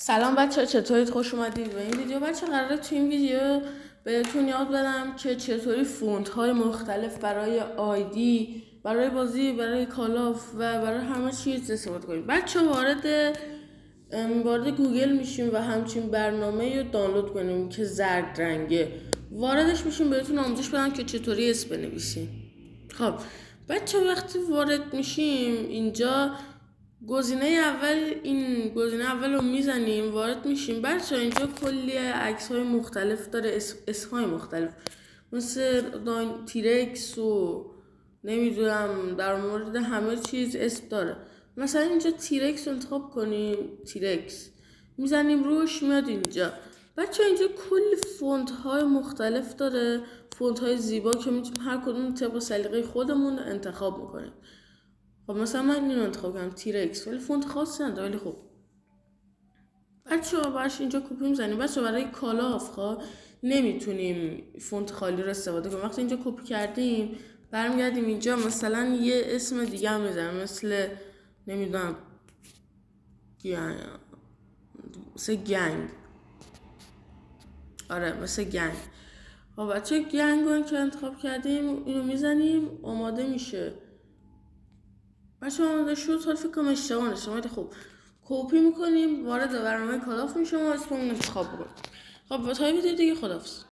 سلام بچه، چطورید؟ خوش اومدید به این ویدیو. بچه قراره تو این ویدیو بهتون یاد بدم که چطوری فونت های مختلف برای آیدی، برای بازی، برای کالاف و برای همه چیز استفاده کنیم. بچه وارد گوگل میشیم و همچین برنامه رو دانلود کنیم که زرد رنگه. واردش میشیم بهتون آموزش بدم که چطوری اسم بنویسیم. خب بچه وقتی وارد میشیم اینجا گزینه اول رو میزنیم، وارد میشیم. بچه اینجا کلی عکس های مختلف داره، اسم های مختلف مثل تیرکس و نمیدونم در مورد همه چیز اسم داره. مثلا اینجا تیرکس رو انتخاب کنیم، تیرکس میزنیم روش، میاد اینجا. بچه اینجا کلی فونت های مختلف داره، فونت های زیبا که میتونیم هر کدوم طبق سلیقه خودمون انتخاب میکنیم. خب مثلا من اینو انتخاب کردم، تیرکس، ولی فونت خاصی نداره. ولی خب بچه براش اینجا کپی میزنیم. بچه برای کالاف نمیتونیم فونت خالی رو استفاده کنیم. وقتی اینجا کپی کردیم برمیگردیم اینجا، مثلا یه اسم دیگه هم میذارم، مثل نمیدونم مثل گنگ. آره مثل گنگ. خب بچه گنگ رو که انتخاب کردیم اینو میزنیم، آماده میشه. بچه آماده شد، حالا فکر کنم اشتباه نشد. خب کپی میکنیم، وارد برنامه کالاف میشیم و اسممون انتخاب میکنیم. خب تا ویدیو دیگه، خداحافظ.